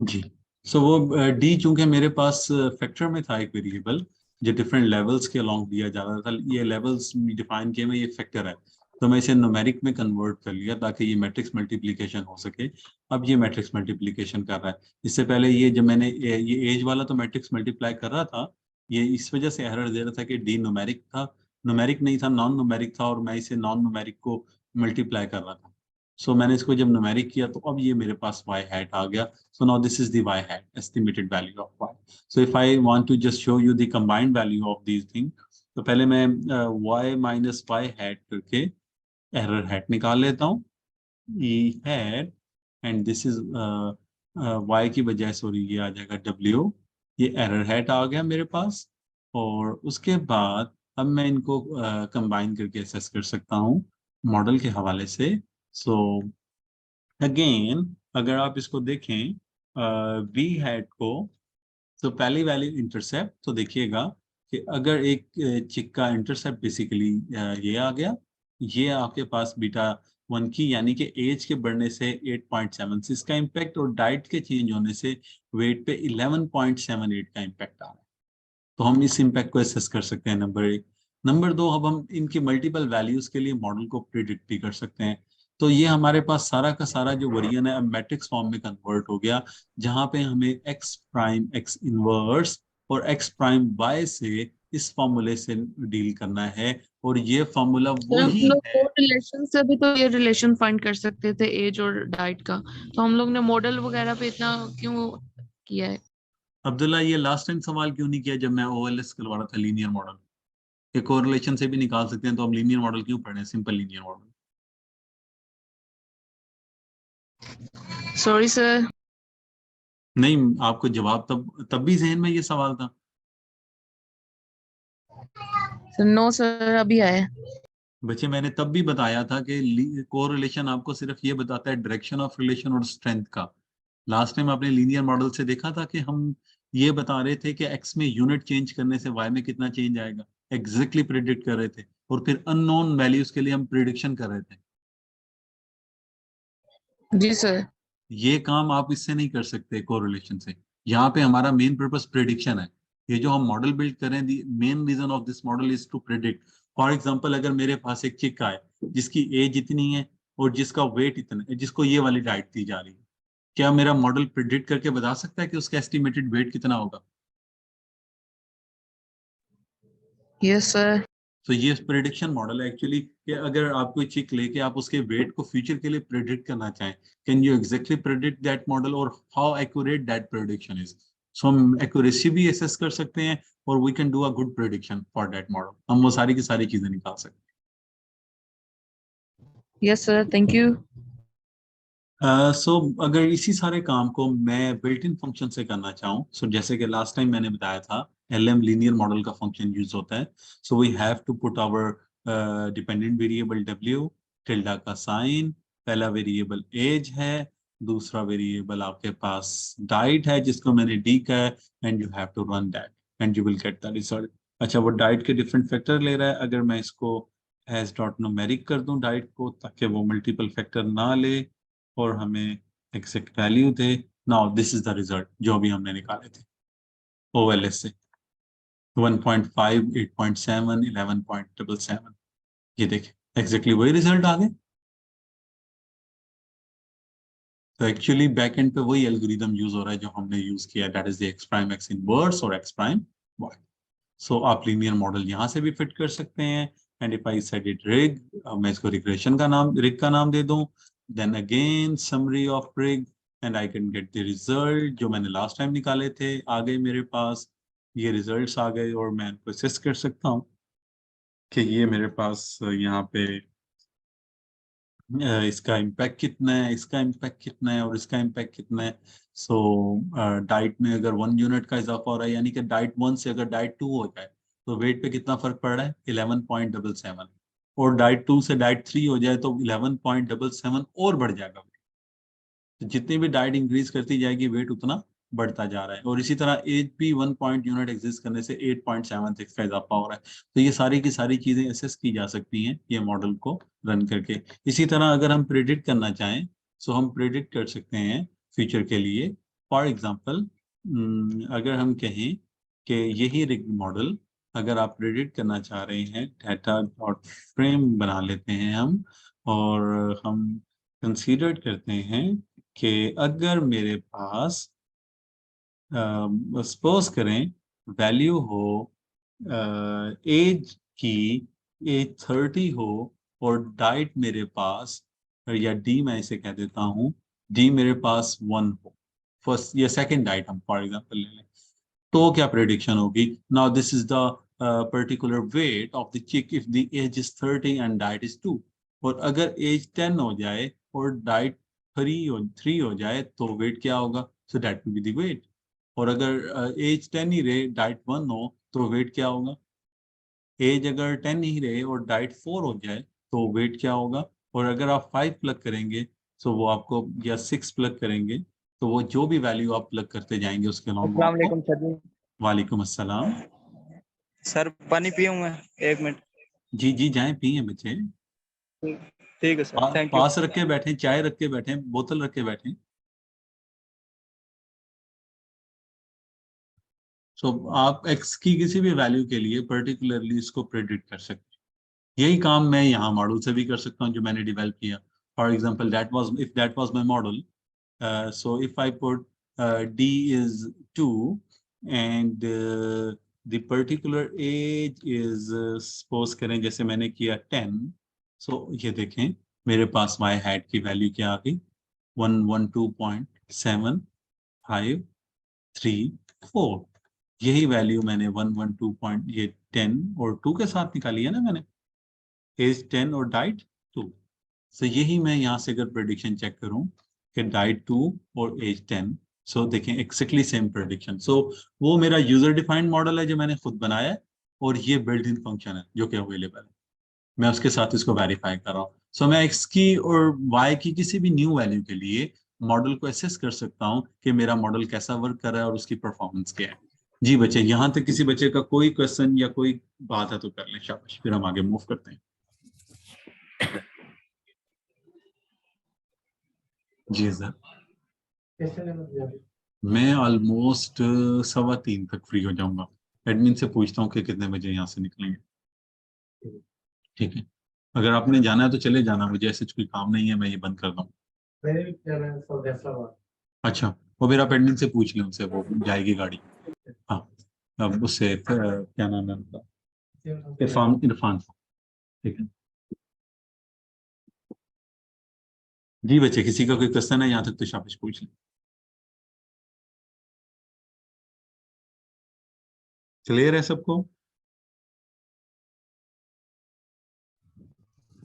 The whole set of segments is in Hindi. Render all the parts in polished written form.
जी। सो वो डी चूंकि मेरे पास फैक्टर में था एक वेरिएबल जो डिफरेंट लेवल्स के अलोंग दिया जा रहा था, ये लेवल्स डिफाइन किए में ये फैक्टर है, तो मैं इसे न्यूमेरिक में कन्वर्ट कर लिया ताकि ये मैट्रिक्स मल्टीप्लिकेशन हो सके। अब ये मैट्रिक्स मल्टीप्लिकेशन कर रहा है। इससे पहले ये जब मैंने ये एज वाला तो मैट्रिक्स मल्टीप्लाई कर रहा था, ये इस वजह से एरर दे रहा था कि डी न्यूमेरिक था, न्यूमेरिक नहीं था, नॉन न्यूमेरिक था, और मैं इसे नॉन न्यूमेरिक को मल्टीप्लाई कर रहा था। सो मैंने इसको जब न्यूमेरिक किया तो अब ये मेरे पास y हैट आ गया. So now this is the y hat, estimated value of y. So if I want to just show you the combined value of these things, तो पहले मैं y minus y hat करके एरर हैट निकाल लेता हूँ. e hat and this is y की बजाय सॉरी ये आ जाएगा w. ये एरर हैट आ गया मेरे पास. और उसके बाद अब मैं इनको कंबाइन करके असेस कर सकता हूँ मॉडल के हवाले से. सो अगेन अगर आप इसको देखें वी हैट को, तो पहली वैल्यू इंटरसेप्ट, तो देखिएगा कि अगर एक चिक का इंटरसेप्ट बेसिकली ये आ गया, ये आपके पास बीटा वन की यानी कि एज के बढ़ने से 8.7 इसका इम्पैक्ट, और डाइट के चेंज होने से वेट पे 11.78 का इम्पैक्ट आ रहा है. तो हम इस इम्पैक्ट को एसेस कर सकते हैं, नंबर एक. नंबर दो, अब हम इनकी मल्टीपल वैल्यूज के लिए मॉडल को प्रिडिक्ट भी कर सकते हैं. तो ये हमारे पास सारा का सारा जो वेरिएंट है अब मैट्रिक्स फॉर्म में कन्वर्ट हो गया, जहां पे हमें एक्स प्राइम एक्स इनवर्स और एक्स प्राइम वाई से इस फॉर्मूले से डील करना है. और ये फॉर्मूला सर हम वही लोग है. को रिलेशन से भी तो ये रिलेशन फाइंड कर सकते थे एज और डाइट का, तो हम लोग ने मॉडल वगैरह पे इतना क्यों किया है? अब्दुल्ला, ये लास्ट टाइम सवाल क्यों नहीं किया जब मैं ओएलएस करवा रहा था, लीनियर मॉडल के कोरिलेशन से भी निकाल सकते हैं, तो हम लीनियर मॉडल क्यों पढ़े हैं, simple linear model. Sorry sir. नहीं, आपको जवाब तब तब भी जहन में ये सवाल था. सर नो सर, अभी आया। बच्चे, मैंने तब भी बताया था कि कोरिलेशन आपको सिर्फ ये बताता है डायरेक्शन ऑफ रिलेशन और स्ट्रेंथ का. लास्ट टाइम आपने लीनियर मॉडल से देखा था कि हम ये बता रहे थे कि एक्स में यूनिट चेंज करने से वाई में कितना चेंज आएगा, एग्जैक्टली प्रिडिक्ट कर रहे थे, और फिर अननोन वैल्यूज के लिए हम प्रिडिक्शन कर रहे थे. जी सर। ये काम आप इससे नहीं कर सकते कोरिलेशन से. यहाँ पे हमारा मेन पर्पस प्रिडिक्शन है. ये जो हम मॉडल बिल्ड करें, main reason of this model is to predict. For example, अगर मेरे पास एक चिक है जिसकी एज इतनी है और जिसका वेट इतना है, जिसको ये वाली डाइट दी जा रही है, क्या मेरा मॉडल प्रिडिक्ट करके बता सकता है कि उसका एस्टिमेटेड वेट कितना होगा? Yes sir. तो ये प्रिडिक्शन मॉडल है एक्चुअली, कि अगर आप कोई चिक लेके आप उसके वेट को फ्यूचर के लिए प्रिडिक्ट करना चाहें, can you exactly predict that model, और how accurate that prediction is. So हम एक्यूरेसी भी असेस कर सकते हैं, और we can do a good prediction for that model. हम वो सारी की सारी चीजें निकाल सकते यस सर, थैंक यू। हैं. सो अगर इसी सारे काम को मैं बिल्ट इन फंक्शन से करना चाहूँ, सो जैसे कि लास्ट टाइम मैंने बताया था, LM लीनियर मॉडल का फंक्शन यूज होता है. So we have to put our dependent variable W, tilde का साइन, पहला वेरिएबल एज है, दूसरा वेरिएबल आपके पास डाइट है जिसको मैंने डी का है, and you have to run that and you will get the result. अच्छा, वो डाइट के डिफरेंट फैक्टर ले रहा है. अगर मैं इसको एज डॉट न्यूमेरिक कर दूं डाइट को, ताकि वो मल्टीपल फैक्टर ना ले और हमें exact value they. Now this is the result जो अभी हमने निकाले थे OLS से. 1.5, 8.7, 11.77. ये देखें एग्जैक्टली वही रिजल्ट आ गए. तो एक्चुअली बैक एंड पे वही एल्गोरिदम यूज हो रहा है जो हमने यूज किया, that is the ex prime x inverse और एक्स प्राइम वाई. सो आप लीनियर मॉडल यहाँ से भी फिट कर सकते हैं. And if I set it rig, मैं इसको रिग्रेशन का नाम, रिग का नाम दे दूं, then again summary of reg, and I can get the result जो मैंने लास्ट टाइम निकाले थे आ गए मेरे पास. ये रिजल्ट्स आ गए, और मैं प्रोसेस कर सकता हूँ कि ये मेरे पास यहाँ पे इसका इम्पैक्ट कितना है, इसका इम्पैक्ट कितना है, और इसका इम्पैक्ट कितना है. सो डाइट में अगर 1 यूनिट का इजाफा हो रहा है, यानी कि डाइट 1 से अगर डाइट 2 हो जाए, तो वेट पे कितना फर्क पड़ रहा है, 11.77. और डाइट 2 से डाइट 3 हो जाए तो 11.77 और बढ़ जाएगा. तो जितनी भी डाइट इंक्रीज करती जाएगी, वेट उतना बढ़ता जा रहा है. और इसी तरह एज भी 1 यूनिट एग्जिस्ट करने से 8.76 का इजाफा हो रहा है. तो ये सारी की सारी चीजें एसेस की जा सकती हैं ये मॉडल को रन करके. इसी तरह अगर हम प्रिडिक्ट करना चाहें, सो हम प्रिडिक्ट कर सकते हैं फ्यूचर के लिए फॉर एग्जांपल अगर हम कहें कि यही रिग मॉडल अगर आप प्रेडिक्ट करना चाह रहे हैं, डाटा डॉट फ्रेम बना लेते हैं हम, और हम कंसीडर करते हैं कि अगर मेरे पास सपोज करें वैल्यू हो एज की, एज 30 हो, और डाइट मेरे पास, या डी मैं इसे कह देता हूँ, डी मेरे पास 1 हो, फर्स्ट या सेकंड डाइट हम फॉर एग्जांपल ले लें, तो क्या प्रेडिक्शन होगी? Now this is the particular weight of the chick if the age is 30 and diet is 2। और अगर एज 10 हो जाए और डाइट 3 हो जाए तो वेट क्या होगा? So that will be the weight. और अगर एज 10 ही रहे, डाइट 1 हो, तो वेट क्या होगा? एज अगर 10 ही रहे और डाइट 4 हो जाए तो वेट क्या होगा? और अगर आप 5 प्लग करेंगे तो वो आपको, या 6 प्लग करेंगे तो वो जो भी वैल्यू आप प्लग करते जाएंगे उसके अलॉन्ग वो अस्सलाम आपको। वालेकुम सर जी। वालेकुम अस्सलाम। सर पानी पीऊँ मैं? 1 मिनट। जी जी, जाएं पिए बच्चे। ठीक है सर, थैंक यू। पास रख के बैठे, चाय रख के बैठे, बोतल रख के बैठे। सो आप एक्स की किसी भी वैल्यू के लिए पर्टिकुलरली इसको प्रेडिक्ट कर सकते हैं। यही काम मैं यहाँ मॉडल से भी कर सकता हूँ जो मैंने डेवलप किया। For example that was my model, so if I put D is 2 and the particular age is suppose करें जैसे मैंने किया 10, so ये देखें मेरे पास y hat की वैल्यू क्या आ गई? 112.753 यही वैल्यू मैंने 112 ये 10 और 2 के साथ निकाली है ना मैंने, एज 10 और डाइट 2। सो यही मैं यहाँ से अगर प्रेडिक्शन चेक करूं कि डाइट 2 और एज 10, सो देखें एक्जैक्टली सेम प्रेडिक्शन। सो वो मेरा यूजर डिफाइंड मॉडल है जो मैंने खुद बनाया है, और ये बिल्ट इन फंक्शन है जो कि अवेलेबल है, मैं उसके साथ इसको वेरीफाई कर रहा हूँ। सो मैं एक्स की और वाई की किसी भी न्यू वैल्यू के लिए मॉडल को एसेस कर सकता हूँ कि मेरा मॉडल कैसा वर्क कर रहा है और उसकी परफॉर्मेंस क्या है। जी बच्चे, यहाँ तक किसी बच्चे का कोई क्वेश्चन या कोई बात है तो कर लें, शाबाश, फिर हम आगे मूव करते हैं। जी सर, मैं ऑलमोस्ट 3:15 तक फ्री हो जाऊंगा। एडमिन से पूछता हूँ कि कितने बजे यहाँ से निकलेंगे। ठीक है, अगर आपने जाना है तो चले जाना, मुझे ऐसे कोई काम नहीं है, मैं ये बंद कर दूँ। अच्छा, वो फिर आप एडमिन से पूछ लें, उनसे वो जाएगी गाड़ी। हाँ, अब उससे क्या नाम है उनका, इरफान, इरफान। ठीक है जी बच्चे, किसी का कोई क्वेश्चन है यहाँ तक तो शाबाश पूछ लें। क्लियर है सबको?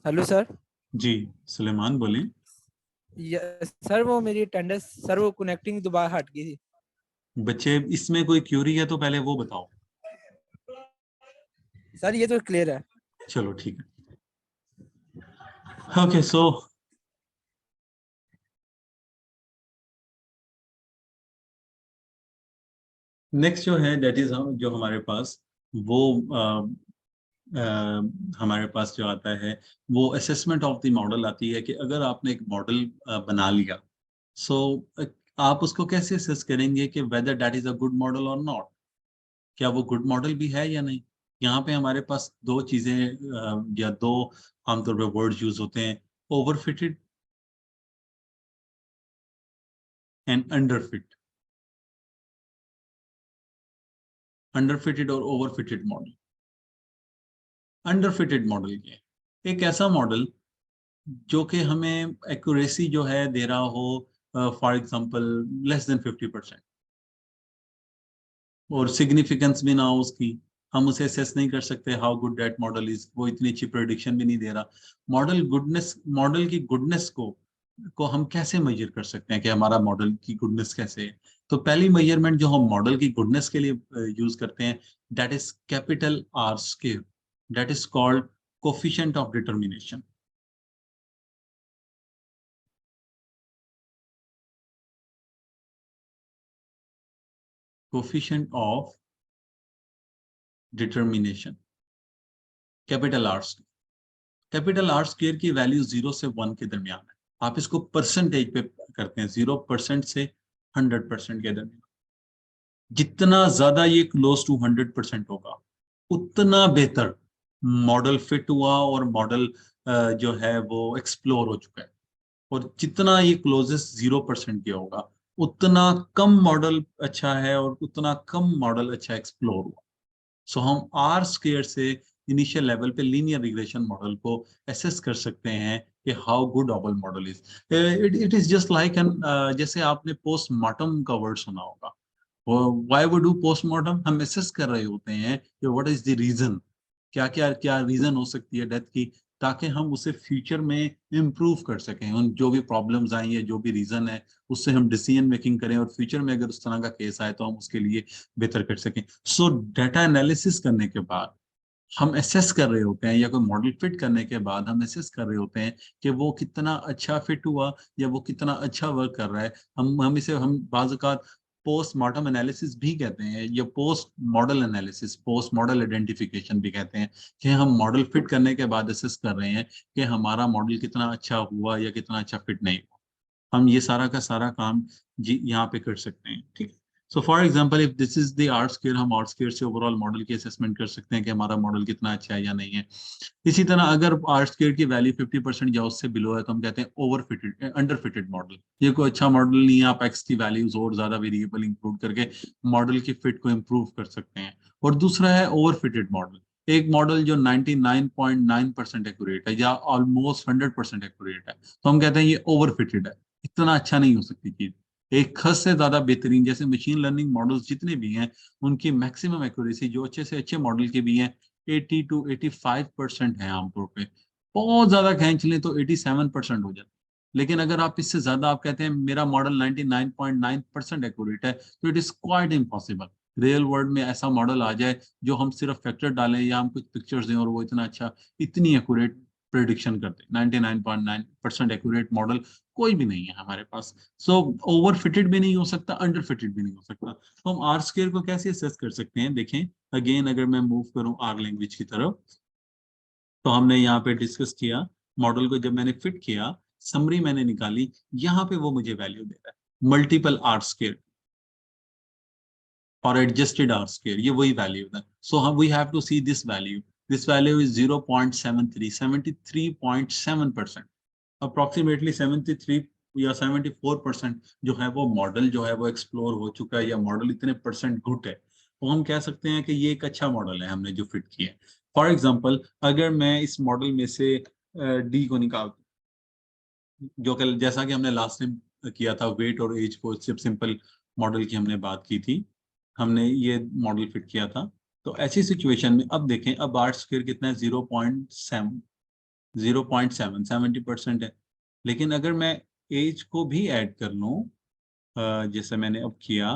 Hello sir. जी सुलेमान बोलें। सर वो मेरी अटेंडेंस सर वो कनेक्टिंग दोबारा हट गई थी। बच्चे इसमें कोई क्यूरी है तो पहले वो बताओ। सर ये तो क्लियर है। चलो ठीक है, ओके। सो नेक्स्ट जो है दैट इज जो हमारे पास वो हमारे पास जो आता है वो असेसमेंट ऑफ द मॉडल आती है कि अगर आपने एक मॉडल बना लिया, सो आप उसको कैसे असेस करेंगे कि whether that is a good model और नॉट, क्या वो गुड मॉडल भी है या नहीं। यहाँ पे हमारे पास दो चीजें या दो आमतौर पे वर्ड यूज होते हैं, ओवरफिटेड एंड अंडरफिट। अंडरफिटेड और ओवरफिटेड मॉडल। अंडरफिटेड मॉडल क्या है? एक ऐसा मॉडल जो कि हमें एक्यूरेसी जो है दे रहा हो फॉर एग्जांपल लेस देन 50%, और सिग्निफिकेंस भी ना हो उसकी, हम उसे असेस नहीं कर सकते how good that model is, वो इतनी अच्छी प्रेडिक्शन भी नहीं दे रहा। मॉडल की गुडनेस को हम कैसे मेजर कर सकते हैं कि हमारा मॉडल की गुडनेस कैसे है? तो पहली मेजरमेंट जो हम मॉडल की गुडनेस के लिए यूज करते हैं, that is capital R square, that is called coefficient of determination. Coefficient of determination, capital R square. Capital R square की वैल्यू 0 से 1 के दरमियान है। आप इसको परसेंटेज पे करते हैं, 0% से 100% के दरमियान। जितना ज्यादा ये क्लोज टू 100% होगा उतना बेहतर मॉडल फिट हुआ और मॉडल जो है वो एक्सप्लोर हो चुका है। और जितना ये क्लोजेस्ट 0% के होगा उतना कम मॉडल अच्छा है और उतना कम मॉडल अच्छा एक्सप्लोर हुआ। सो हम आर स्क्वायर से इनिशियल लेवल पे लीनियर रिग्रेशन मॉडल को एसेस कर सकते हैं कि how good our model is. It is just like an, जैसे आपने पोस्टमार्टम का वर्ड सुना होगा। Why we do postmortem? हम एसेस कर रहे होते हैं कि व्हाट इज द रीजन, क्या क्या क्या रीजन हो सकती है डेथ की, ताकि हम उसे फ्यूचर में इम्प्रूव कर सकें। उन जो भी प्रॉब्लम्स आई है, जो भी रीजन है, उससे हम डिसीजन मेकिंग करें और फ्यूचर में अगर उस तरह का केस आए तो हम उसके लिए बेहतर कर सकें। सो डाटा एनालिसिस करने के बाद हम एसेस कर रहे होते हैं, या कोई मॉडल फिट करने के बाद हम एसेस कर रहे होते हैं कि वो कितना अच्छा फिट हुआ या वो कितना अच्छा वर्क कर रहा है। हम इसे हम बाज़ औक़ात पोस्टमार्टम एनालिसिस भी कहते हैं, या post model analysis, post model identification भी कहते हैं, कि हम मॉडल फिट करने के बाद एसेस कर रहे हैं कि हमारा मॉडल कितना अच्छा हुआ या कितना अच्छा फिट नहीं हुआ। हम ये सारा का सारा काम जी यहाँ पे कर सकते हैं, ठीक है। So for example if this is the R square, हम आर स्क्वायर से ओवरऑल मॉडल की असेसमेंट कर सकते हैं कि हमारा मॉडल कितना अच्छा है या नहीं है। इसी तरह अगर आर स्क्वायर की वैल्यू 50% या उससे बिलो है तो हम कहते हैं over fitted, under fitted model. ये कोई अच्छा मॉडल नहीं है, आप एक्स की वैल्यूज और ज्यादा वेरिएबल इंक्लूड करके मॉडल की फिट को इम्प्रूव कर सकते हैं। और दूसरा है ओवर फिटेड मॉडल। एक मॉडल जो 99.9% एक्यूरेट है या ऑलमोस्ट 100% एक्यूरेट है तो हम कहते हैं ये ओवर फिटेड है, इतना अच्छा नहीं हो सकती चीज। एक हद से ज्यादा बेहतरीन, जैसे मशीन लर्निंग मॉडल्स जितने भी हैं उनकी मैक्सिमम एक्यूरेसी जो अच्छे से अच्छे मॉडल के भी हैं 80 to 85% है आमतौर पे। बहुत ज्यादा खींच लें तो 87% हो जाता है। लेकिन अगर आप इससे ज्यादा आप कहते हैं मेरा मॉडल 99.9% एक्यूरेट है तो it is quite impossible real world में ऐसा मॉडल आ जाए जो हम सिर्फ फैक्टर डालें या हम कुछ पिक्चर्स दें और वो इतना अच्छा, इतनी एक्यूरेट प्रेडिक्शन करते हैं। 99.9% एक्यूरेट मॉडल कोई भी नहीं है हमारे पास। सो ओवर फिटेड भी नहीं हो सकता, अंडर फिटेड भी नहीं हो सकता। तो हम आर स्क्वायर को कैसे असेस कर सकते हैं? देखें अगेन, अगर मैं मूव करूं आर लैंग्वेज की तरफ, तो हमने यहाँ पे डिस्कस किया मॉडल को, जब मैंने फिट किया समरी मैंने निकाली, यहाँ पे वो मुझे वैल्यू दे रहा है मल्टीपल आर स्क्वायर और एडजस्टेड आर स्क्वायर, ये वही वैल्यू है। सो हम we have to see this value. This value is 0.73, 73.7%, approximately 73 या 74% जो है वो मॉडल जो है वो एक्सप्लोर हो चुका है, या मॉडल इतने परसेंट गुड है तो हम कह सकते हैं कि ये एक अच्छा मॉडल है हमने जो फिट किया है। फॉर एग्जांपल अगर मैं इस मॉडल में से डी को निकाल, जो कि जैसा कि हमने लास्ट टाइम किया था वेट और एज को सिर्फ सिंपल मॉडल की हमने बात की थी, हमने ये मॉडल फिट किया था। तो ऐसी सिचुएशन में अब देखें, अब आर स्क्वायर कितना है? 0.7, 0.7, 70% है। लेकिन अगर मैं एज को भी ऐड कर लूं जैसे मैंने अब किया,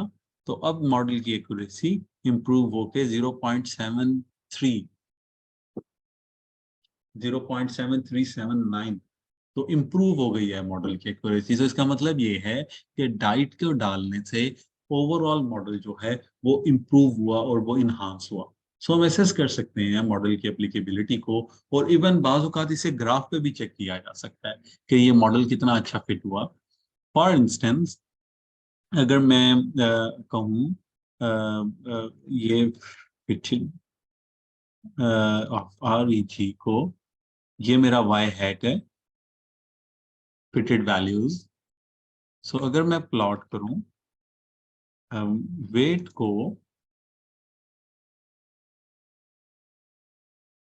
तो अब मॉडल की एक्यूरेसी इंप्रूव होके 0.73, 0.7379 तो इम्प्रूव हो गई है मॉडल की एक्यूरेसी। तो इसका मतलब ये है कि डाइट को डालने से ओवरऑल मॉडल जो है वो इम्प्रूव हुआ और वो इन्हांस हुआ। सो हम एसेस कर सकते हैं मॉडल की एप्लीकेबिलिटी को, और इवन बाज़ औक़ात इसे ग्राफ पे भी चेक किया जा सकता है कि ये मॉडल कितना अच्छा फिट हुआ। फॉर इंस्टेंस अगर मैं कहूँ ये फिटिंग ऑफ आर ई जी को, ये मेरा वाई हैट है, फिटेड वैल्यूज। सो अगर मैं प्लॉट करूं वेट को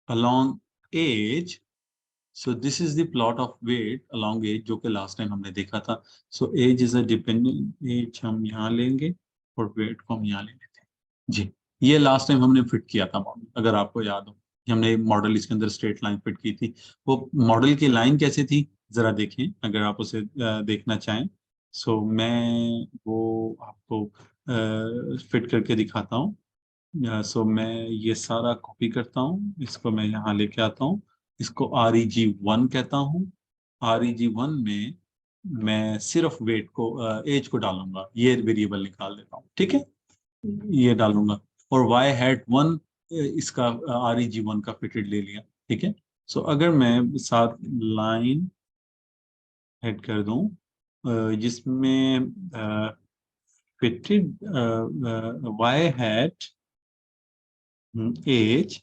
along age, so this is the plot of weight along age जो कि लास्ट टाइम हमने देखा था। so age is a dependent, age हम यहाँ लेंगे और weight को हम यहाँ ले लेते हैं जी। ये लास्ट टाइम हमने फिट किया था मॉडल, अगर आपको याद हो हमने मॉडल इसके अंदर स्ट्रेट लाइन फिट की थी। वो मॉडल की लाइन कैसे थी जरा देखें अगर आप उसे देखना चाहें। सो मैं वो आपको फिट करके दिखाता हूँ। सो मैं ये सारा कॉपी करता हूँ, इसको मैं यहाँ लेके आता हूँ, इसको REG1 कहता हूँ। REG1 में मैं सिर्फ वेट को एज को डालूंगा, ये वेरिएबल निकाल देता हूँ, ठीक है, ये डालूंगा। और y हैट 1 इसका REG1 का फिटेड ले लिया, ठीक है। सो अगर मैं साथ लाइन ऐड कर दूं जिसमें fitted y hat age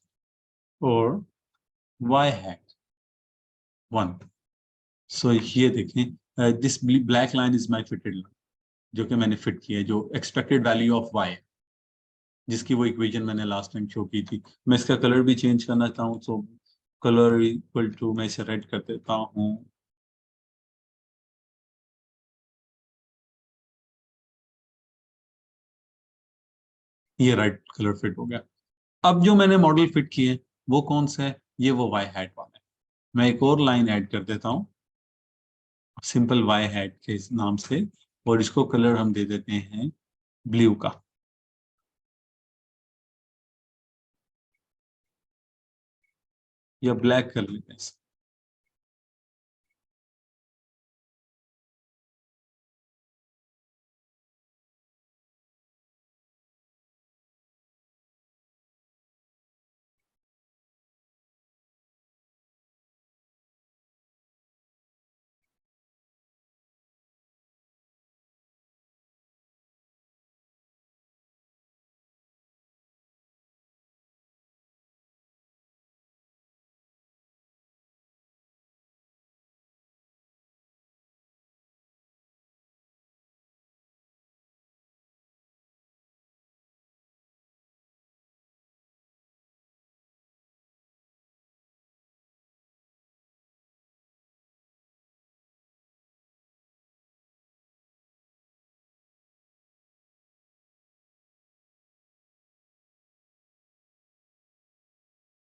और y hat 1. सो ये देखें, this black line is my fitted line, जो कि मैंने फिट किया है, जो एक्सपेक्टेड वैल्यू ऑफ y, जिसकी वो इक्वेशन मैंने लास्ट टाइम शो की थी. मैं इसका कलर भी चेंज करना चाहूँ, सो कलर इक्वल टू, मैं इसे रेड कर देता हूँ. ये रेड कलर फिट हो गया. अब जो मैंने मॉडल फिट किए वो कौन सा है? ये वो वाई हैट वाला है. मैं एक और लाइन ऐड कर देता हूँ सिंपल वाई हैट के नाम से, और इसको कलर हम दे देते हैं ब्लू का. या ब्लैक कर लेते हैं.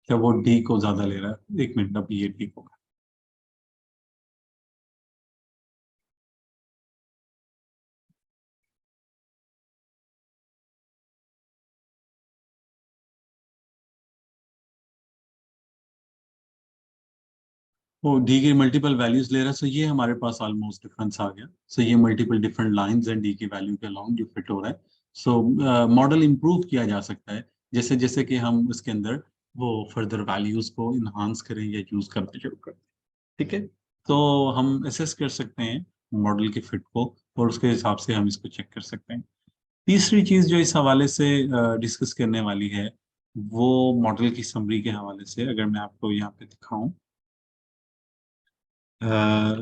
क्या वो डी को ज्यादा ले रहा है? एक मिनट, अभी ये ठीक होगा. वो डी की मल्टीपल वैल्यूज ले रहा है, सो ये हमारे पास ऑलमोस्ट डिफरेंस आ गया. सो ये multiple different lines and D की वैल्यू के अलोंग जो फिट हो रहा है. सो मॉडल इंप्रूव किया जा सकता है जैसे जैसे कि हम इसके अंदर वो फर्दर वैल्यूज को इन्हांस करें या यूज करना शुरू करें. ठीक है, तो हम असेस कर सकते हैं मॉडल के फिट को, और उसके हिसाब से हम इसको चेक कर सकते हैं. तीसरी चीज जो इस हवाले से डिस्कस करने वाली है, वो मॉडल की समरी के हवाले से, अगर मैं आपको यहाँ पे दिखाऊं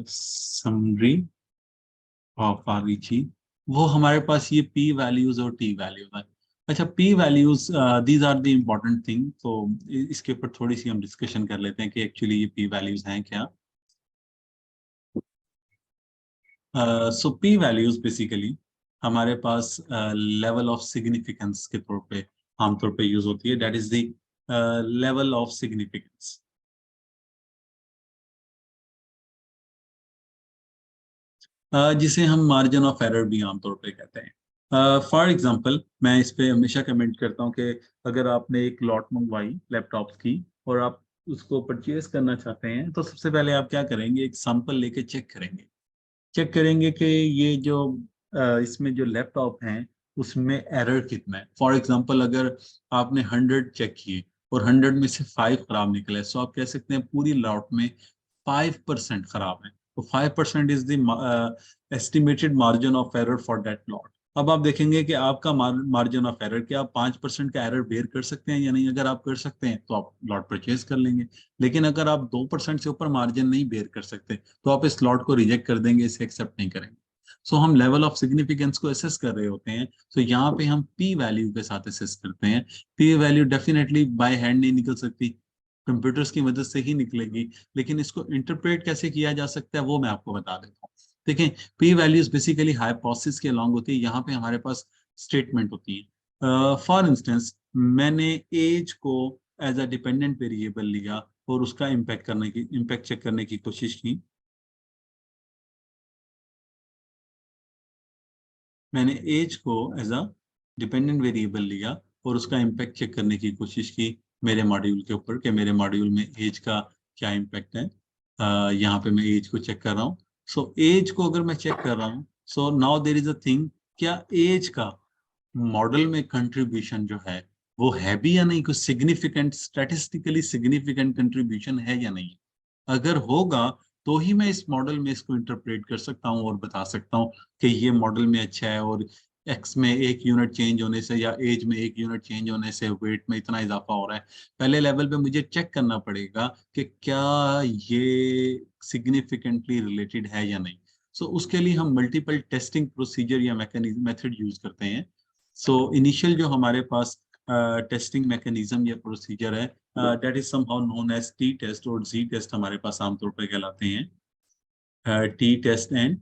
समरी ऑफ आरईजी, वो हमारे पास ये पी वैल्यूज और टी वैल्यूज है. अच्छा, P values these are the important thing. तो इसके ऊपर थोड़ी सी हम डिस्कशन कर लेते हैं कि एक्चुअली ये पी वैल्यूज हैं क्या. सो पी वैल्यूज बेसिकली हमारे पास लेवल ऑफ सिग्निफिकेंस के तौर पे आमतौर पे यूज होती है. That is the level of significance. जिसे हम मार्जिन ऑफ एरर भी आमतौर पे कहते हैं. फॉर एग्जांपल, मैं इस पे हमेशा कमेंट करता हूँ कि अगर आपने एक लॉट मंगवाई लैपटॉप्स की और आप उसको परचेज करना चाहते हैं, तो सबसे पहले आप क्या करेंगे? एक सैंपल लेके चेक करेंगे कि ये जो इसमें जो लैपटॉप हैं उसमें एरर कितना है. फॉर एग्जांपल, अगर आपने 100 चेक किए और 100 में से 5 खराब निकले, सो आप कह सकते हैं पूरी लॉट में 5% खराब है. तो 5% is the estimated margin of error for that lot. अब आप देखेंगे कि आपका मार्जिन ऑफ एरर, क्या आप 5% का एरर बेयर कर सकते हैं या नहीं. अगर आप कर सकते हैं तो आप लॉट परचेज कर लेंगे. लेकिन अगर आप 2% से ऊपर मार्जिन नहीं बेयर कर सकते, तो आप इस लॉट को रिजेक्ट कर देंगे, इसे एक्सेप्ट नहीं करेंगे. सो हम लेवल ऑफ सिग्निफिकेंस को असेस कर रहे होते हैं. तो यहाँ पे हम पी वैल्यू के साथ असेस करते हैं. P value definitely by hand नहीं निकल सकती, कंप्यूटर्स की मदद से ही निकलेगी. लेकिन इसको इंटरप्रेट कैसे किया जा सकता है वो मैं आपको बता देता हूँ. देखें, पी वैल्यूज बेसिकली हाइपोथेसिस के अलॉन्ग होती है. यहाँ पे हमारे पास स्टेटमेंट होती है. फॉर इंस्टेंस, मैंने एज को एज अ डिपेंडेंट वेरिएबल लिया और उसका इम्पैक्ट चेक करने की कोशिश की. मैंने एज को एज अ डिपेंडेंट वेरिएबल लिया और उसका इम्पैक्ट चेक करने की कोशिश की मेरे मॉड्यूल के ऊपर, कि मेरे मॉड्यूल में एज का क्या इम्पैक्ट है. यहाँ पे मैं एज को चेक कर रहा हूँ. सो एज को अगर मैं चेक कर रहा हूँ, so now there is a thing, क्या एज का मॉडल में कंट्रीब्यूशन जो है वो है भी या नहीं, कुछ सिग्निफिकेंट, स्टैटिस्टिकली सिग्निफिकेंट कंट्रीब्यूशन है या नहीं. अगर होगा तो ही मैं इस मॉडल में इसको इंटरप्रेट कर सकता हूँ और बता सकता हूँ कि ये मॉडल में अच्छा है और एक्स में 1 यूनिट चेंज होने से या एज में 1 यूनिट चेंज होने से वेट में इतना इजाफा हो रहा है, पहले लेवल पे मुझे चेक करना पड़ेगा कि क्या ये सिग्निफिकेंटली रिलेटेड है या नहीं। सो उसके लिए हम मल्टीपल टेस्टिंग प्रोसीजर या मैकेनिज्म मेथड यूज करते हैं। सो इनिशियल जो हमारे पास टेस्टिंग मैकेनिज्म या प्रोसीजर है that is somehow known as T test और जी टेस्ट हमारे पास आमतौर पर कहलाते हैं, T test and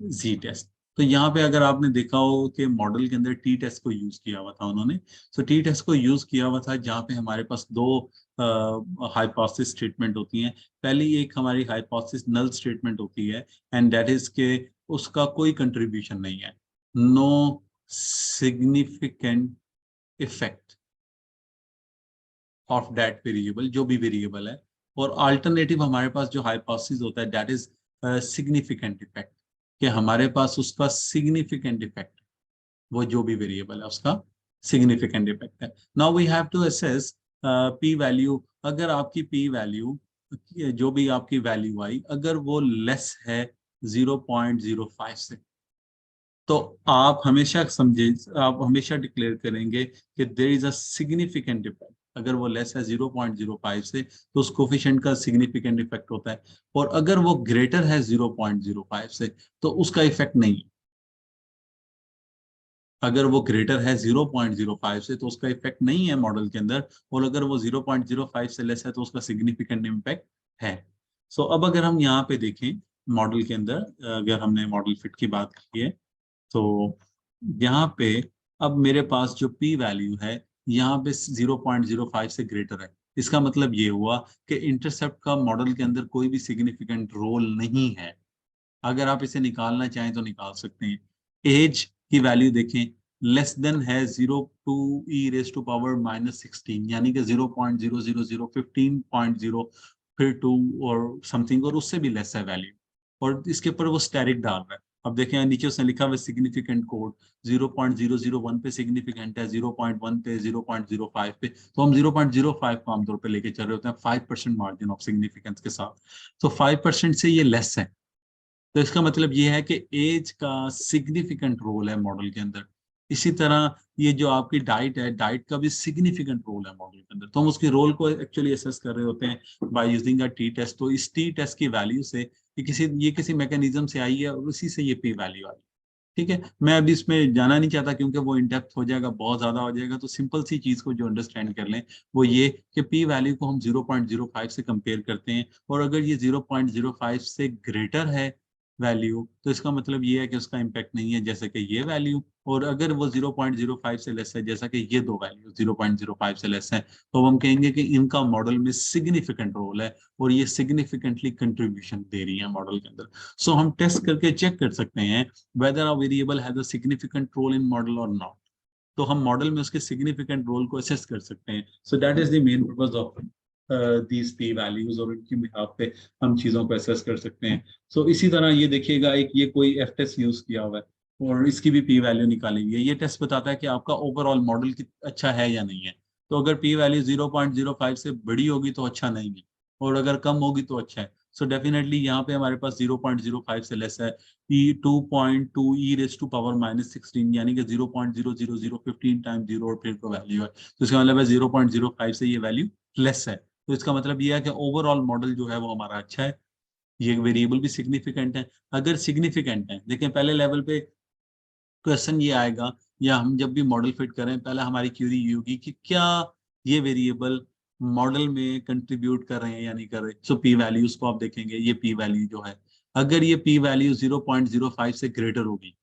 Z test. तो यहाँ पे अगर आपने देखा हो कि मॉडल के अंदर टी टेस्ट को यूज किया हुआ था उन्होंने, तो टी टेस्ट को यूज किया हुआ था जहाँ पे हमारे पास दो हाइपोथेसिस स्टेटमेंट होती हैं। पहली एक हमारी हाइपोथेसिस नल स्टेटमेंट होती है एंड दैट इज के उसका कोई कंट्रीब्यूशन नहीं है, no significant effect of that variable, जो भी वेरिएबल है। और अल्टरनेटिव हमारे पास जो हाइपोथेसिस होता है दैट इज सिग्निफिकेंट इफेक्ट, कि हमारे पास उसका सिग्निफिकेंट इफेक्ट, वो जो भी वेरिएबल है उसका सिग्निफिकेंट इफेक्ट है। Now we have to assess P value. अगर आपकी पी वैल्यू, जो भी आपकी वैल्यू आई, अगर वो लेस है 0.05 से, तो आप हमेशा समझे, आप हमेशा डिक्लेयर करेंगे कि there is a significant effect. अगर वो लेस है 0.05 से तो उस कोफिशिएंट का सिग्निफिकेंट इफेक्ट होता है, और अगर वो ग्रेटर है 0.05 से तो उसका इफेक्ट नहीं है। अगर वो ग्रेटर है 0.05 से तो उसका इफेक्ट नहीं है मॉडल के अंदर, और अगर वो 0.05 से लेस है तो उसका सिग्निफिकेंट इम्पैक्ट है। सो अब अगर हम यहाँ पे देखें मॉडल के अंदर, अगर हमने मॉडल फिट की बात की है, तो यहाँ पे अब मेरे पास जो पी वैल्यू है यहाँ पे 0.05 से ग्रेटर है। इसका मतलब ये हुआ कि इंटरसेप्ट का मॉडल के अंदर कोई भी सिग्निफिकेंट रोल नहीं है। अगर आप इसे निकालना चाहें तो निकाल सकते हैं। एज की वैल्यू देखें, लेस देन है 0 to e⁻⁻16, यानी कि 0.00015.0 फिर 2 और समथिंग, और उससे भी लेस है वैल्यू, और इसके ऊपर वो स्टेरिक डाल रहा है। अब देखें यहाँ नीचे उसने लिखा हुआ सिग्निफिकेंट कोड 0.001 पे सिग्निफिकेंट है, 0.1 पे, 0.05 पे, तो हम 0.05 को आमतौर पे लेके चल रहे होते हैं 5% मार्जिन ऑफ सिग्निफिकेंस के साथ। तो 5% से ये लेस है, तो इसका मतलब ये है कि एज का सिग्निफिकेंट रोल है मॉडल के अंदर। इसी तरह ये जो आपकी डाइट है, डाइट का भी सिग्निफिकेंट रोल है मॉडल के अंदर, तो हम उसके रोल को एक्चुअली असेस कर रहे होते हैं by using a T test. तो इस टी टेस्ट की वैल्यू से ये किसी मैकेनिज्म से आई है और उसी से ये पी वैल्यू आई। ठीक है, मैं अभी इसमें जाना नहीं चाहता क्योंकि वो इन डेप्थ हो जाएगा, बहुत ज्यादा हो जाएगा। तो सिंपल सी चीज को जो अंडरस्टैंड कर लें वो ये कि पी वैल्यू को हम 0.05 से कंपेयर करते हैं, और अगर ये 0.05 से ग्रेटर है वैल्यू तो इसका मतलब ये है कि उसका इम्पैक्ट नहीं है, जैसे कि ये वैल्यू। और अगर वो 0.05 से लेस है, जैसा कि ये दो वैल्यू 0.05 से लेस है, तो हम कहेंगे कि इनका मॉडल में सिग्निफिकेंट रोल है और ये सिग्निफिकेंटली कंट्रीब्यूशन दे रही है मॉडल के अंदर। सो हम टेस्ट करके चेक कर सकते हैं whether a variable has a significant role in model or not। तो हम मॉडल में उसके सिग्निफिकेंट रोल को असेस कर सकते हैं। सो that is the main purpose of these P values, और इनकी बिहाफ पे हम चीजों को असेस कर सकते हैं। सो इसी तरह ये देखिएगा, एक ये कोई एफ टेस्ट यूज किया हुआ है और इसकी भी पी वैल्यू निकालेंगे। ये टेस्ट बताता है कि आपका ओवरऑल मॉडल अच्छा है या नहीं है। तो अगर पी वैल्यू 0.05 से बड़ी होगी तो अच्छा नहीं है, और अगर कम होगी तो अच्छा है। सो डेफिनेटली यहाँ पे हमारे पास 0.05 से लेस है, e2.2 e⁻⁻16, यानी कि 0.00015 टाइम 0 और फिर तो वैल्यू है, तो इसका मतलब है 0.05 से ये वैल्यू लेस है। तो इसका मतलब ये है कि ओवरऑल मॉडल जो है वो हमारा अच्छा है। ये वेरिएबल भी सिग्निफिकेंट है। अगर सिग्निफिकेंट है, देखें पहले लेवल पे क्वेश्चन ये आएगा, या हम जब भी मॉडल फिट करें पहले हमारी क्यूरी ये होगी कि क्या ये वेरिएबल मॉडल में कंट्रीब्यूट कर रहे हैं या नहीं कर रहे। सो पी वैल्यूज को आप देखेंगे, ये पी वैल्यू जो है, अगर ये पी वैल्यू 0.05 से ग्रेटर होगी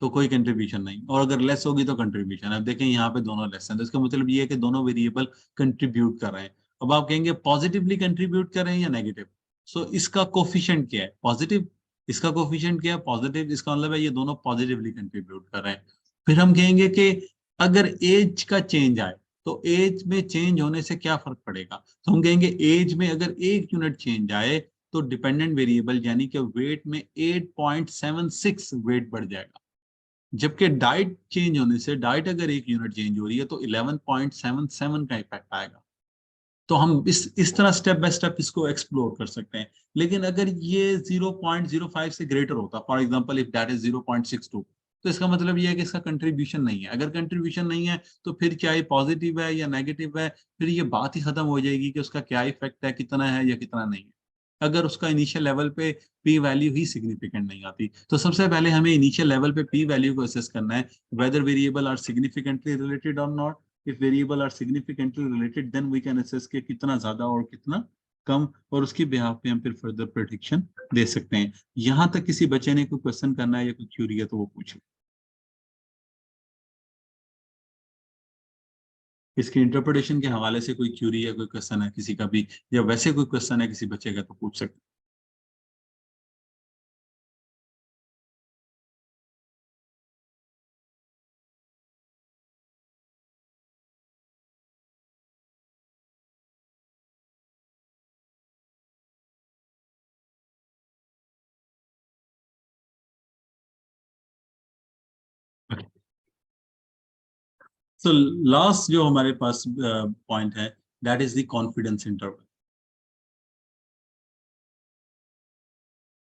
तो कोई कंट्रीब्यूशन नहीं, और अगर लेस होगी तो कंट्रीब्यूशन। अब देखें यहाँ पे दोनों लेस हैं, तो इसका मतलब ये है कि दोनों वेरिएबल कंट्रीब्यूट कर रहे हैं। अब आप कहेंगे पॉजिटिवली कंट्रीब्यूट कर रहे हैं या नेगेटिव। सो इसका कोफिशिएंट क्या है, पॉजिटिव। इसका कोफिशिएंट क्या है, पॉजिटिव। इसका मतलब है ये दोनों पॉजिटिवली कंट्रीब्यूट कर रहे हैं। फिर हम कहेंगे कि अगर एज का चेंज आए तो एज में चेंज होने से क्या फर्क पड़ेगा। तो हम कहेंगे एज में अगर 1 यूनिट चेंज आए तो डिपेंडेंट वेरिएबल यानी कि वेट में 8.76 वेट बढ़ जाएगा, जबकि डाइट चेंज होने से, डाइट अगर 1 यूनिट चेंज हो रही है तो 11.77 का इफेक्ट आएगा। तो हम इस तरह स्टेप बाय स्टेप इसको एक्सप्लोर कर सकते हैं। लेकिन अगर ये 0.05 से ग्रेटर होता, for example if that is 0.62, तो इसका मतलब ये है कि इसका कंट्रीब्यूशन नहीं है। अगर कंट्रीब्यूशन नहीं है तो फिर क्या ये पॉजिटिव है या नेगेटिव है, फिर ये बात ही खत्म हो जाएगी कि उसका क्या इफेक्ट है, कितना है या कितना नहीं है, अगर उसका इनिशियल लेवल पे पी वैल्यू ही सिग्निफिकेंट नहीं आती। तो सबसे पहले हमें इनिशियल लेवल पे पी वैल्यू को असेस करना है, whether variable are significantly related और not. If variable are significantly related then we can assess के कितना ज्यादा और कितना कम, और उसकी बिहाफ पे हम फिर फर्दर प्रेडिक्शन दे सकते हैं। यहां तक किसी बच्चे ने कोई क्वेश्चन करना है या कोई क्यूरी है तो वो पूछे। इसके इंटरप्रिटेशन के हवाले से कोई क्यूरी या कोई क्वेश्चन है किसी का भी, या वैसे कोई क्वेश्चन है किसी बच्चे का तो पूछ सकते हैं। So लास्ट जो हमारे पास पॉइंट है that is the confidence interval,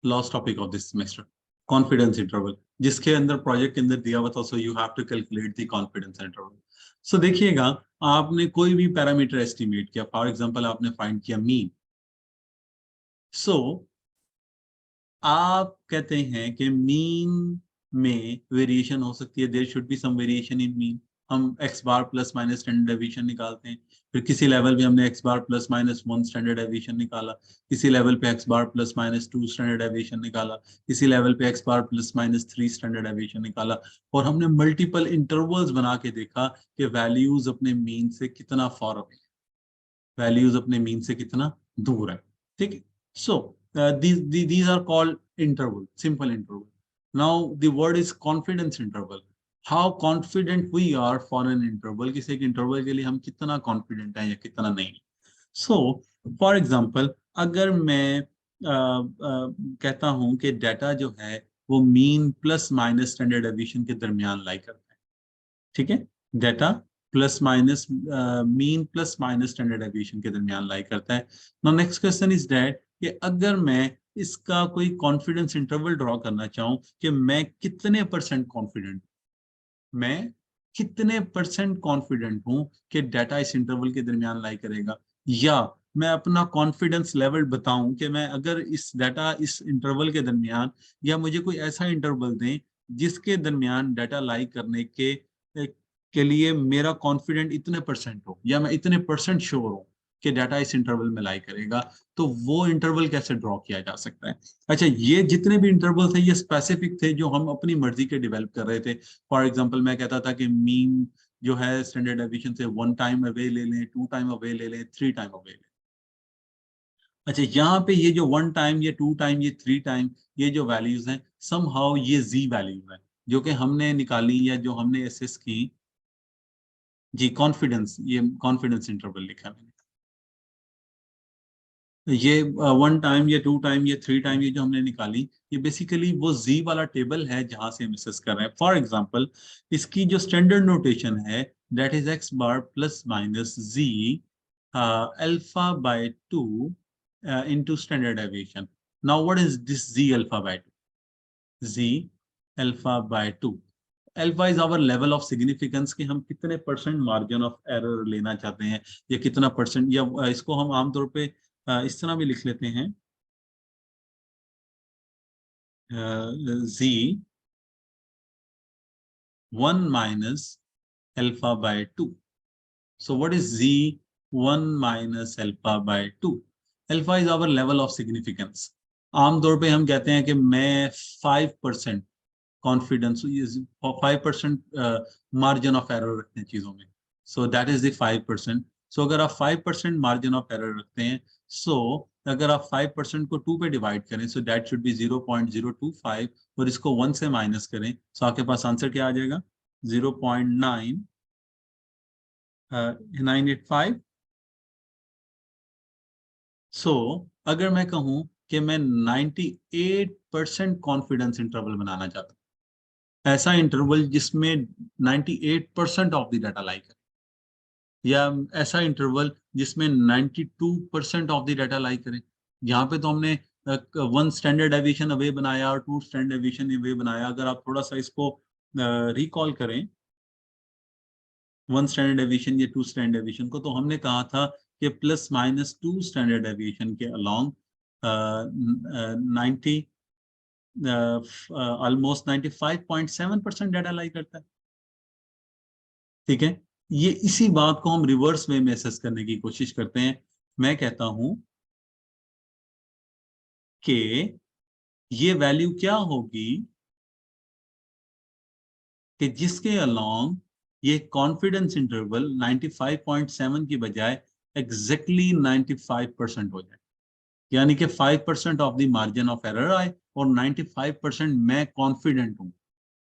last topic of this semester, confidence interval, जिसके अंदर प्रोजेक्ट के अंदर दिया हुआ था, so you have to calculate the confidence interval. So देखिएगा, आपने कोई भी पैरामीटर एस्टिमेट किया, फॉर एग्जांपल आपने फाइंड किया मीन, सो आप कहते हैं कि मीन में वेरिएशन हो सकती है, there should be some variation in mean. हम X bar plus minus standard deviation निकालते हैं, फिर किसी लेवल पे हमने X bar plus minus 1 standard deviation निकाला, किसी लेवल पे X bar plus minus 2 standard deviation निकाला, किसी लेवल पे X bar plus minus 3 standard deviation निकाला, और हमने मल्टीपल इंटरवल्स बना के देखा कि वैल्यूज अपने मीन से कितना फॉर अवे, वैल्यूज अपने मीन से कितना दूर है। ठीक है, सो these are called interval, simple interval. Now the word is confidence interval. How confident we are for an interval, किसी एक इंटरवल के लिए हम कितना कॉन्फिडेंट हैं या कितना नहीं। सो फॉर एग्जांपल, अगर मैं कहता हूं कि डाटा जो है वो mean plus minus standard deviation के दरमियान लाई करता है, ठीक है, data plus minus mean plus minus standard deviation के दरमियान लाई करता है। Now next question is that कि अगर मैं इसका कोई कॉन्फिडेंस इंटरवल ड्रॉ करना चाहूं कि मैं कितने परसेंट कॉन्फिडेंट, मैं कितने परसेंट कॉन्फिडेंट हूं कि डाटा इस इंटरवल के दरमियान लाई करेगा, या मैं अपना कॉन्फिडेंस लेवल बताऊं कि मैं अगर इस डाटा इस इंटरवल के दरमियान, या मुझे कोई ऐसा इंटरवल दें जिसके दरमियान डाटा लाई करने के लिए मेरा कॉन्फिडेंट इतने परसेंट हो, या मैं इतने परसेंट श्योर हूं कि डाटा इस इंटरवल में लाई करेगा, तो वो इंटरवल कैसे ड्रॉ किया जा सकता है। अच्छा, ये जितने भी इंटरवल थे ये स्पेसिफिक थे जो हम अपनी मर्जी के डेवलप कर रहे थे। फॉर एग्जांपल मैं कहता था कि मीन जो है स्टैंडर्ड डेविएशन से 1 टाइम अवे ले लें, 2 टाइम अवे ले लें, 3 टाइम अवे ले लें। अच्छा, यहाँ पे ये जो 1 टाइम, ये 2 टाइम, ये 3 टाइम, ये जो वैल्यूज हैं समहाउ ये जी वैल्यूज हैं जो कि हमने निकाली या जो हमने एसेस की। जी, कॉन्फिडेंस, ये कॉन्फिडेंस इंटरवल लिखा मैंने। ये 1 टाइम, ये 2 टाइम, ये 3 टाइम, ये जो हमने निकाली, ये बेसिकली वो जी वाला टेबल है जहां से हम असेस कर रहे हैं। फॉर एग्जांपल, इसकी जो स्टैंडर्ड नोटेशन है that is X bar plus minus Z alpha by 2 into standard deviation. Now what is this Z alpha by 2? Z alpha by 2, alpha is our level of significance कि हम कितने परसेंट मार्जिन ऑफ एरर लेना चाहते हैं, या कितना परसेंट, या इसको हम आमतौर पे इस तरह भी लिख लेते हैं, Z 1 minus alpha by 2। So what is Z 1 minus alpha by 2? Alpha is our level of significance. आमतौर पे हम कहते हैं कि मैं 5% कॉन्फिडेंस, 5% मार्जिन ऑफ एरर रखते हैं चीजों में, सो दैट इज द 5%। सो अगर आप 5% मार्जिन ऑफ एरर रखते हैं, सो अगर आप 5% को 2 पे डिवाइड करें, सो दैट शुड बी 0.025, और इसको 1 से माइनस करें, सो आपके पास आंसर क्या आ जाएगा? 0.985। सो अगर मैं कहूं कि मैं 98% कॉन्फिडेंस इंटरवल बनाना चाहता हूं, ऐसा इंटरवल जिसमें 98% ऑफ द डाटा लाई करे, या ऐसा इंटरवल जिसमें 92% ऑफ द डाटा लाई करे। यहाँ पे तो हमने 1 स्टैंडर्ड डेविएशन अवे बनाया और 2 स्टैंडर्ड डेविएशन अवे बनाया। अगर आप थोड़ा सा इसको रिकॉल करें 1 स्टैंडर्ड डेविएशन या 2 स्टैंडर्ड डेविएशन को, तो हमने कहा था कि ±2 स्टैंडर्ड डेविएशन के अलोंग 90 ऑलमोस्ट 95.7% डाटा लाई करता है। ठीक है, ये इसी बात को हम रिवर्स वे में असेस करने की कोशिश करते हैं। मैं कहता हूं कि ये वैल्यू क्या होगी कि जिसके अलोंग ये कॉन्फिडेंस इंटरवल 95.7 की बजाय एग्जैक्टली 95% हो जाए, यानी कि 5% of the margin of error आए और 95% मैं कॉन्फिडेंट हूं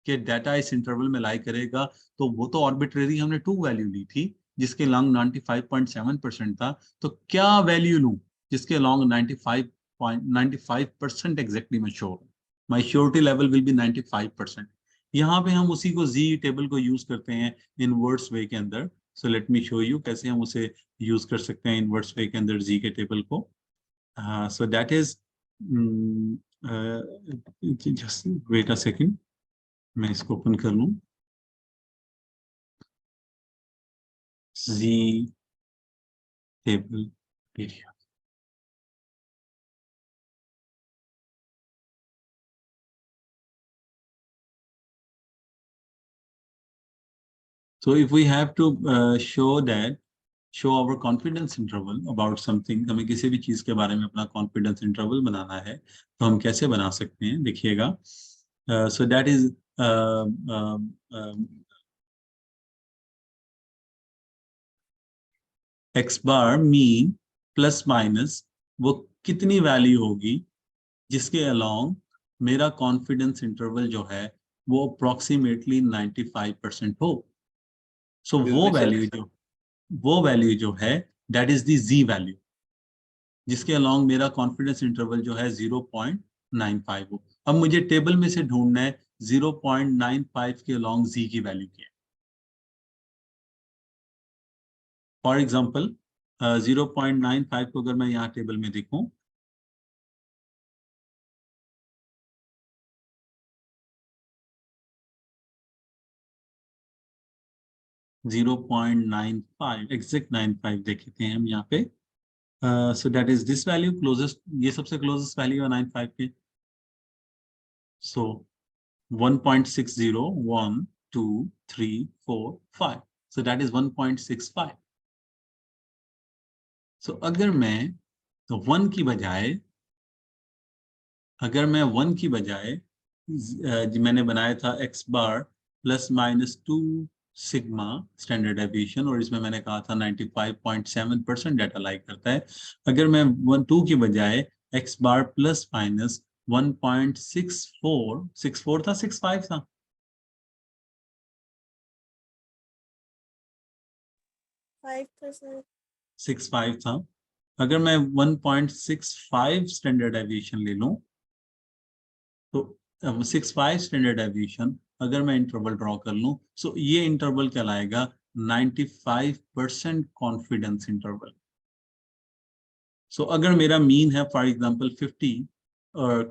कि डाटा इस इंटरवल में लाई करेगा। तो वो तो आर्बिट्रेरी हमने 2 वैल्यू ली थी जिसके लॉन्ग 95.7% था, तो क्या वैल्यू लूं जिसके लॉन्ग 95% एग्जैक्टली मैं श्योर हूं, माई श्योरिटी लेवल विल बी 95%। यहाँ पे हम उसी को जी टेबल को यूज करते हैं इनवर्स वे के अंदर। So let me show you कैसे हम उसे यूज कर सकते हैं इनवर्स वे के अंदर जी के टेबल को। So that is just wait a second, मैं इसको ओपन कर लूं। G table area, so if we have to show our confidence interval about something, हमें किसी भी चीज के बारे में अपना confidence interval बनाना है तो हम कैसे बना सकते हैं, देखिएगा। so that is x bar mean plus minus वो कितनी वैल्यू होगी जिसके अलोंग मेरा कॉन्फिडेंस इंटरवल जो है वो अप्रोक्सीमेटली 95% हो। सो वो वैल्यू जो है that is the Z value जिसके अलोंग मेरा कॉन्फिडेंस इंटरवल जो है 0.95 हो। अब मुझे टेबल में से ढूंढना है 0.95 के अलोंग जी की वैल्यू क्या है। फॉर एग्जाम्पल 0.95 को अगर मैं यहाँ टेबल में देखूं, एग्जैक्ट 95 देखते हैं हम यहाँ पे। सो that is this value closest, ये सबसे क्लोजेस्ट वैल्यू है 95 के। सो 1.60 1 2 3 4 5, so that is 1.65। so अगर मैं 1 की बजाय मैंने बनाया था x bar plus minus 2 sigma standard deviation और इसमें मैंने कहा था 95.7% डाटा लाइक करता है। अगर मैं 2 की बजाय x बार प्लस माइनस 1.64 था 65 था 65 था। अगर मैं 1.65 स्टैंडर्ड डेविएशन ले लूं तो 65 स्टैंडर्ड डेविएशन अगर मैं इंटरवल ड्रॉ कर लूं, सो ये इंटरवल कहलाएगा 95% कॉन्फिडेंस इंटरवल। सो अगर मेरा मीन है फॉर एग्जांपल 50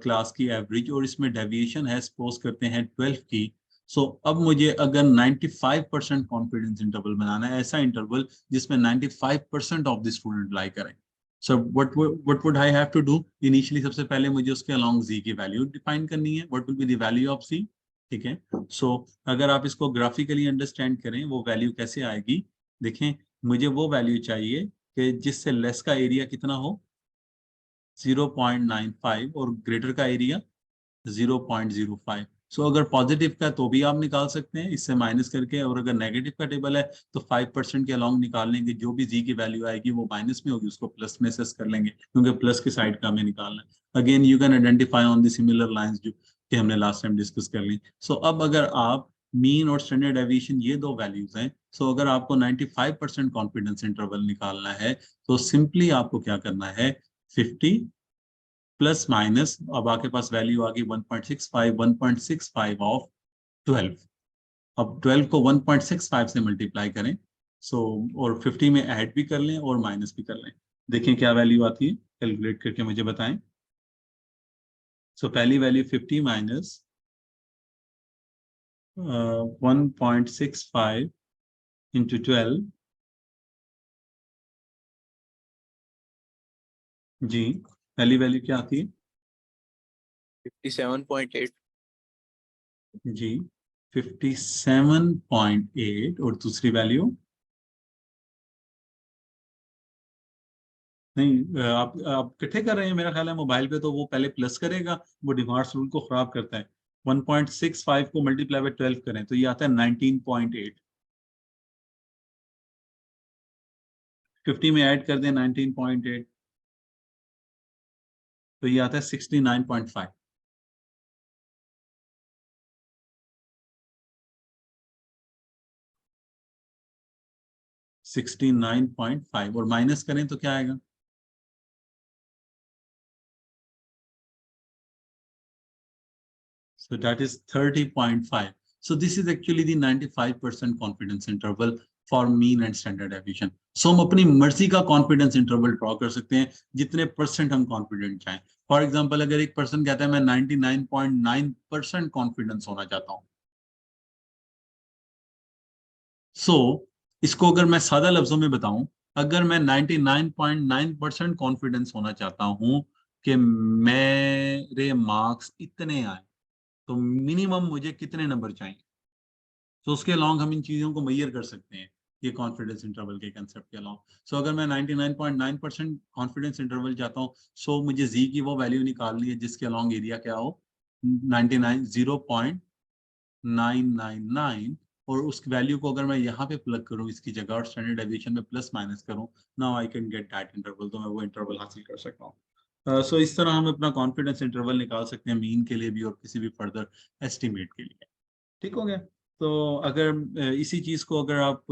क्लास की एवरेज और इसमें डेविएशन है सपोज करते हैं 12 की, सो अब मुझे अगर 95% कॉन्फिडेंस इंटरवल बनाना है, ऐसा इंटरवल जिसमें 95% ऑफ द स्टूडेंट लाई करें। So what would I have to do, initially सबसे पहले मुझे उसके अलोंग जी की वैल्यू डिफाइन करनी है, what will be the value of G. ठीक है, सो अगर आप इसको ग्राफिकली अंडरस्टैंड करें वो वैल्यू कैसे आएगी, देखें मुझे वो वैल्यू चाहिए कि जिससे लेस का एरिया कितना हो 0.95 और ग्रेटर का एरिया 0.05। सो अगर पॉजिटिव का तो भी आप निकाल सकते हैं इससे माइनस करके, और अगर नेगेटिव का टेबल है तो 5% के अलोंग निकाल लेंगे, जो भी जी की वैल्यू आएगी वो माइनस में होगी उसको प्लस में सेस कर लेंगे क्योंकि प्लस की साइड का हमें निकालना है। Again you can identify on the similar lines जो कि हमने लास्ट टाइम डिस्कस कर ली। सो अब अगर आप मीन और स्टैंडर्ड डेविएशन ये दो वैल्यूज हैं, सो अगर आपको 95% कॉन्फिडेंस इंटरवल निकालना है तो सिंपली आपको क्या करना है 50 प्लस माइनस, अब आपके पास वैल्यू आ गई 1.65 ऑफ 12। अब 12 को 1.65 से मल्टीप्लाई करें, सो और 50 में ऐड भी कर लें और माइनस भी कर लें, देखें क्या वैल्यू आती है, कैलकुलेट करके मुझे बताएं। सो पहली वैल्यू 50 माइनस 1.65 into 12 जी, पहली वैल्यू क्या आती है 57.8 जी 57.8 और दूसरी वैल्यू नहीं आप इकट्ठे कर रहे हैं मेरा ख्याल है मोबाइल पे, तो वो पहले प्लस करेगा, वो डिमार्स रूल को खराब करता है। 1.65 को मल्टीप्लाई बाय 12 करें तो ये आता है 19.8। 50 में ऐड कर दें 19.8 तो ये आता है 69.5। और माइनस करें तो क्या आएगा so that is 30.5. So this is actually the 95% confidence interval for mean and standard deviation. So हम अपनी मर्जी का कॉन्फिडेंस इंटरवल ड्रॉ कर सकते हैं जितने परसेंट हम कॉन्फिडेंट चाहें। फॉर एग्जांपल अगर एक पर्सन कहता है मैं 99.9% कॉन्फिडेंस होना चाहता हूं, इसको अगर मैं सादा लफ्जों में बताऊं, अगर मैं 99.9% कॉन्फिडेंस होना चाहता हूं कि मेरे मार्क्स इतने आए, तो मिनिमम मुझे कितने नंबर चाहिए, तो उसके अलॉन्ग हम इन चीजों को मेजर कर सकते हैं ये कॉन्फिडेंस इंटरवल के कंसेप्ट के अलॉन्ग। सो अगर मैं 99.9% कॉन्फिडेंस इंटरवल चाहता हूँ, सो मुझे जी की वो वैल्यू निकालनी है जिसके अलॉन्ग एरिया क्या हो 0.999 और उस वैल्यू को अगर मैं यहाँ पे प्लग करूँ इसकी जगह और स्टैंडर्ड डेविएशन में प्लस माइनस करूँ, now I can get that interval, तो मैं वो इंटरवल हासिल कर सकता हूँ। सो इस तरह हम अपना कॉन्फिडेंस इंटरवल निकाल सकते हैं मीन के लिए भी और किसी भी फर्दर एस्टिमेट के लिए। ठीक हो गया। तो अगर इसी चीज को अगर आप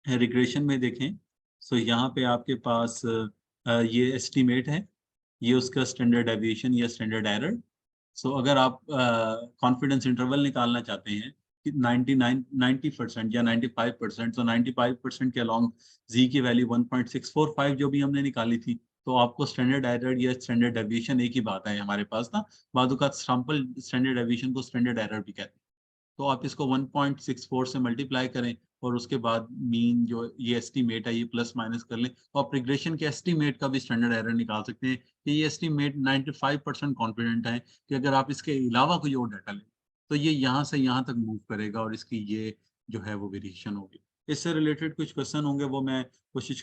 रिग्रेशन में देखें, सो यहाँ पे आपके पास ये एस्टिमेट है, ये उसका स्टैंडर्ड डेविएशन या स्टैंडर्ड एरर। सो अगर आप कॉन्फिडेंस इंटरवल निकालना चाहते हैं कि 90% या 95%, तो 95% के अलॉन्ग जी की वैल्यू 1.645 जो भी हमने निकाली थी, तो आपको स्टैंडर्ड एरर या स्टैंडर्ड डेविएशन एक ही बात है हमारे पास ना, बादू का सैंपल स्टैंडर्ड डेविएशन को स्टैंडर्ड एरर भी कहते हैं। तो आप इसको 1.64 से मल्टीप्लाई करें और उसके बाद मीन जो ये एस्टीमेट है ये प्लस माइनस कर लें, तो आप रिग्रेशन के एस्टीमेट का भी स्टैंडर्ड एरर निकाल सकते हैं कि ये एस्टीमेट 95% कॉन्फिडेंट है कि अगर आप इसके अलावा कोई और डाटा लें तो ये यहाँ से यहाँ तक मूव करेगा और इसकी ये जो है वो वेरिएशन होगी। इससे रिलेटेड कुछ क्वेश्चन होंगे वो मैं कोशिश